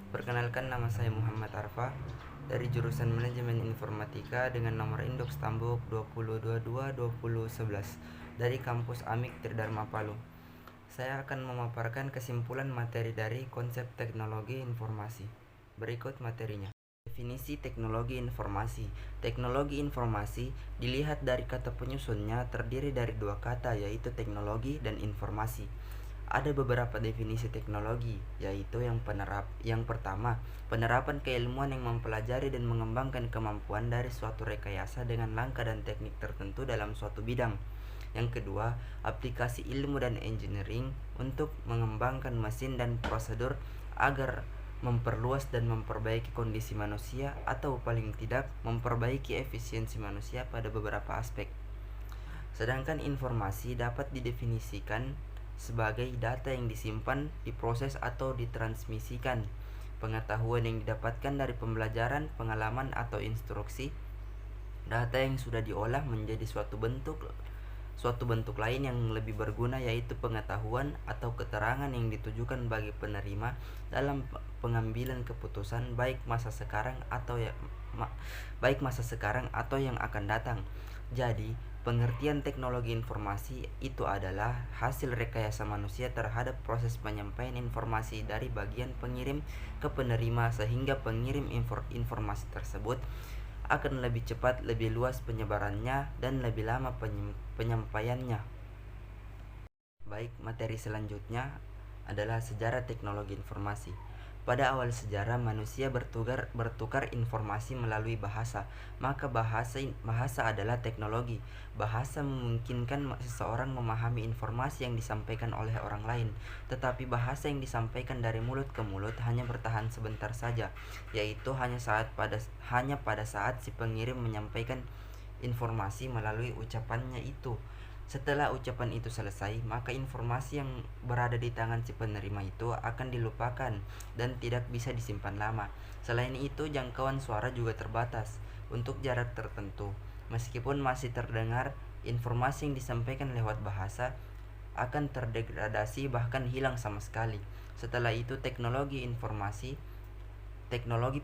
Perkenalkan, nama saya Muhammad Arfa dari jurusan Manajemen Informatika dengan nomor induk Stambuk 2022-2011 dari kampus Amik Tridharma Palu. Saya akan memaparkan kesimpulan materi dari konsep teknologi informasi. Berikut materinya. Definisi teknologi informasi. Teknologi informasi dilihat dari kata penyusunnya terdiri dari dua kata, yaitu teknologi dan informasi. Ada beberapa definisi teknologi, yaitu yang pertama, penerapan keilmuan yang mempelajari dan mengembangkan kemampuan dari suatu rekayasa dengan langkah dan teknik tertentu dalam suatu bidang. Yang kedua, aplikasi ilmu dan engineering untuk mengembangkan mesin dan prosedur agar memperluas dan memperbaiki kondisi manusia, atau paling tidak memperbaiki efisiensi manusia pada beberapa aspek. Sedangkan informasi dapat didefinisikan sebagai data yang disimpan, diproses atau ditransmisikan. Pengetahuan yang didapatkan dari pembelajaran, pengalaman atau instruksi. Data yang sudah diolah menjadi suatu bentuk lain yang lebih berguna, yaitu pengetahuan atau keterangan yang ditujukan bagi penerima dalam pengambilan keputusan baik masa sekarang atau yang akan datang. Jadi, pengertian teknologi informasi itu adalah hasil rekayasa manusia terhadap proses penyampaian informasi dari bagian pengirim ke penerima, sehingga pengirim informasi tersebut akan lebih cepat, lebih luas penyebarannya, dan lebih lama penyampaiannya. Baik, materi selanjutnya adalah sejarah teknologi informasi. Pada awal sejarah, manusia bertukar informasi melalui bahasa. Maka bahasa adalah teknologi. Bahasa memungkinkan seseorang memahami informasi yang disampaikan oleh orang lain. Tetapi bahasa yang disampaikan dari mulut ke mulut hanya bertahan sebentar saja, yaitu hanya pada saat si pengirim menyampaikan informasi melalui ucapannya itu. Setelah ucapan itu selesai, maka informasi yang berada di tangan si penerima itu akan dilupakan dan tidak bisa disimpan lama. Selain itu, jangkauan suara juga terbatas untuk jarak tertentu. Meskipun masih terdengar, informasi yang disampaikan lewat bahasa akan terdegradasi, bahkan hilang sama sekali. Setelah itu, teknologi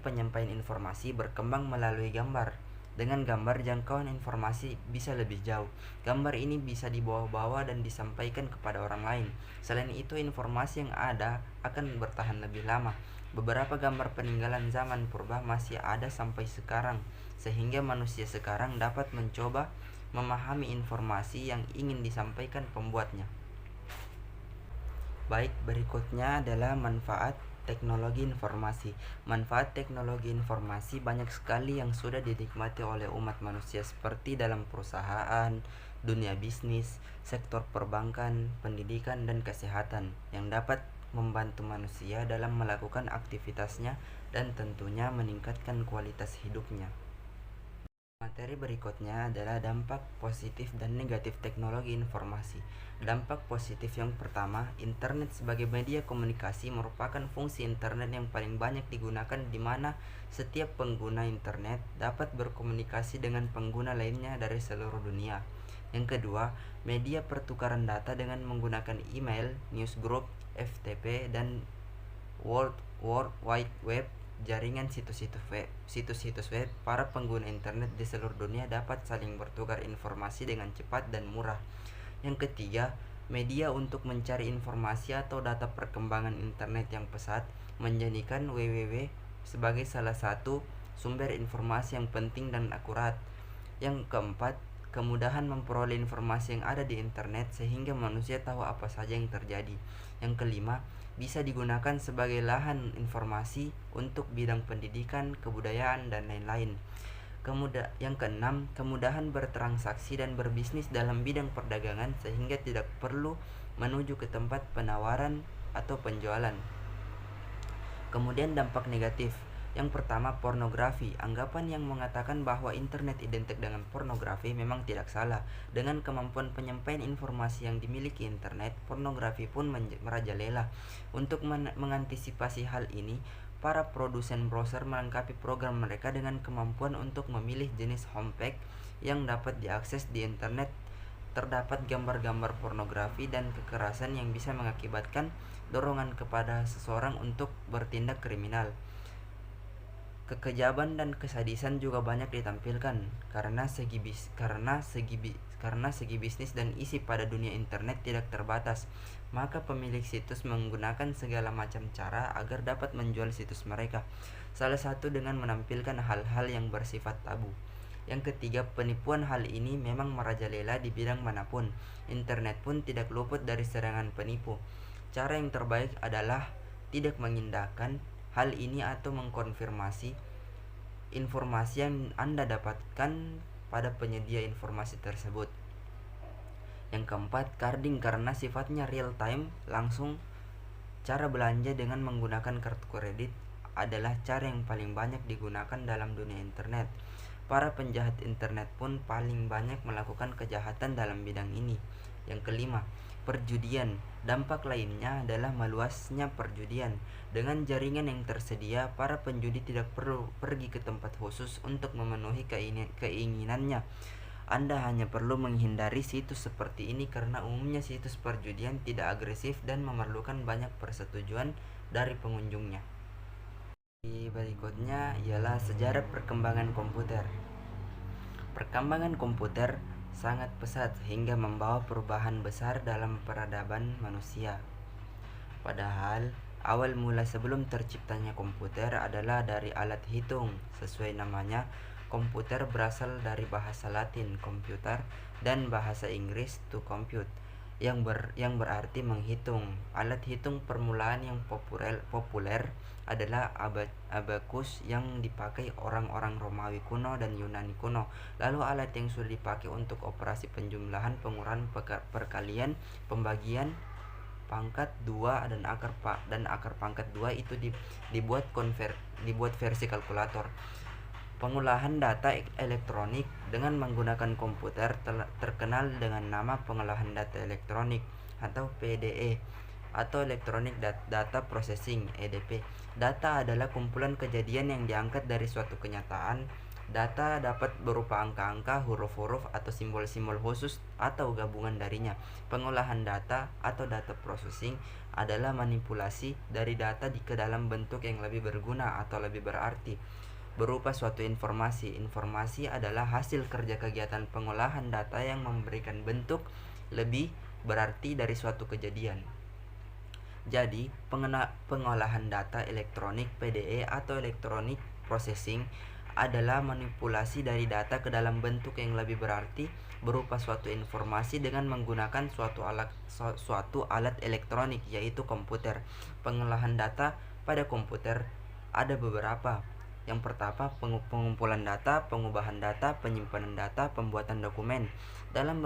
penyampaian informasi berkembang melalui gambar. Dengan gambar, jangkauan informasi bisa lebih jauh. Gambar ini bisa dibawa-bawa dan disampaikan kepada orang lain. Selain itu, informasi yang ada akan bertahan lebih lama. Beberapa gambar peninggalan zaman purba masih ada sampai sekarang, sehingga manusia sekarang dapat mencoba memahami informasi yang ingin disampaikan pembuatnya. Baik, berikutnya adalah manfaat teknologi informasi. Manfaat teknologi informasi banyak sekali yang sudah dinikmati oleh umat manusia, seperti dalam perusahaan, dunia bisnis, sektor perbankan, pendidikan, dan kesehatan, yang dapat membantu manusia dalam melakukan aktivitasnya dan tentunya meningkatkan kualitas hidupnya. Materi berikutnya adalah dampak positif dan negatif teknologi informasi. Dampak positif yang pertama, internet sebagai media komunikasi merupakan fungsi internet yang paling banyak digunakan, di mana setiap pengguna internet dapat berkomunikasi dengan pengguna lainnya dari seluruh dunia. Yang kedua, media pertukaran data dengan menggunakan email, newsgroup, FTP, dan World Wide Web. Jaringan situs-situs web, para pengguna internet di seluruh dunia dapat saling bertukar informasi dengan cepat dan murah. Yang ketiga, media untuk mencari informasi atau data perkembangan internet yang pesat menjadikan www sebagai salah satu sumber informasi yang penting dan akurat. Yang keempat, kemudahan memperoleh informasi yang ada di internet sehingga manusia tahu apa saja yang terjadi. Yang kelima, bisa digunakan sebagai lahan informasi untuk bidang pendidikan, kebudayaan, dan lain-lain. Yang keenam, kemudahan bertransaksi dan berbisnis dalam bidang perdagangan sehingga tidak perlu menuju ke tempat penawaran atau penjualan. Kemudian dampak negatif. Yang pertama, pornografi. Anggapan yang mengatakan bahwa internet identik dengan pornografi memang tidak salah. Dengan kemampuan penyampaian informasi yang dimiliki internet, pornografi pun merajalela. Untuk mengantisipasi hal ini, para produsen browser melengkapi program mereka dengan kemampuan untuk memilih jenis homepage yang dapat diakses di internet. Terdapat gambar-gambar pornografi dan kekerasan yang bisa mengakibatkan dorongan kepada seseorang untuk bertindak kriminal. Kekejaman dan kesadisan juga banyak ditampilkan karena segi bisnis dan isi pada dunia internet tidak terbatas. Maka pemilik situs menggunakan segala macam cara agar dapat menjual situs mereka. Salah satu dengan menampilkan hal-hal yang bersifat tabu. Yang ketiga, penipuan. Hal ini memang merajalela di bidang manapun. Internet pun tidak luput dari serangan penipu. Cara yang terbaik adalah tidak mengindahkan hal ini atau mengkonfirmasi informasi yang Anda dapatkan pada penyedia informasi tersebut. Yang keempat, carding karena sifatnya real time, langsung. Cara belanja dengan menggunakan kartu kredit adalah cara yang paling banyak digunakan dalam dunia internet. Para penjahat internet pun paling banyak melakukan kejahatan dalam bidang ini. Yang kelima, perjudian. Dampak lainnya adalah meluasnya perjudian. Dengan jaringan yang tersedia, para penjudi tidak perlu pergi ke tempat khusus untuk memenuhi keinginannya. Anda hanya perlu menghindari situs seperti ini karena umumnya situs perjudian tidak agresif dan memerlukan banyak persetujuan dari pengunjungnya. Berikutnya ialah sejarah perkembangan komputer. Perkembangan komputer sangat pesat hingga membawa perubahan besar dalam peradaban manusia. Padahal awal mula sebelum terciptanya komputer adalah dari alat hitung. Sesuai namanya, komputer berasal dari bahasa Latin computer dan bahasa Inggris to compute yang berarti menghitung. Alat hitung permulaan yang populer adalah abacus yang dipakai orang-orang Romawi kuno dan Yunani kuno. Lalu alat yang sudah dipakai untuk operasi penjumlahan, pengurangan, perkalian, pembagian, pangkat 2 dan akar pangkat 2 itu dibuat versi kalkulator. Pengolahan data elektronik dengan menggunakan komputer terkenal dengan nama pengolahan data elektronik atau PDE atau Electronic Data Processing EDP. Data adalah kumpulan kejadian yang diangkat dari suatu kenyataan. Data dapat berupa angka-angka, huruf-huruf, atau simbol-simbol khusus atau gabungan darinya. Pengolahan data atau data processing adalah manipulasi dari data ke dalam bentuk yang lebih berguna atau lebih berarti berupa suatu informasi. Informasi adalah hasil kerja kegiatan pengolahan data yang memberikan bentuk lebih berarti dari suatu kejadian. Jadi, pengolahan data elektronik PDE atau Electronic Processing adalah manipulasi dari data ke dalam bentuk yang lebih berarti berupa suatu informasi dengan menggunakan suatu alat elektronik, yaitu komputer. Pengolahan data pada komputer ada beberapa. Yang pertama, pengumpulan data, pengubahan data, penyimpanan data, pembuatan dokumen. Dalam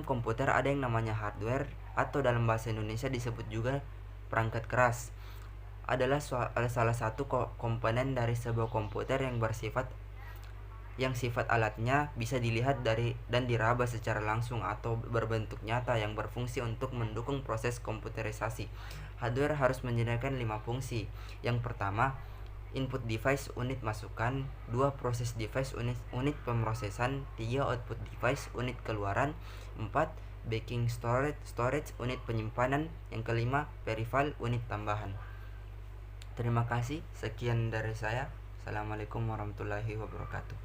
komputer ada yang namanya hardware atau dalam bahasa Indonesia disebut juga perangkat keras. Adalah salah satu komponen dari sebuah komputer yang sifat alatnya bisa dilihat dan diraba secara langsung atau berbentuk nyata yang berfungsi untuk mendukung proses komputerisasi. Hardware harus menyediakan 5 fungsi. Yang pertama, input device unit masukan, 2 process device unit pemrosesan, 3 output device unit keluaran, 4 backing storage unit penyimpanan, yang kelima peripheral unit tambahan. Terima kasih, sekian dari saya. Assalamualaikum warahmatullahi wabarakatuh.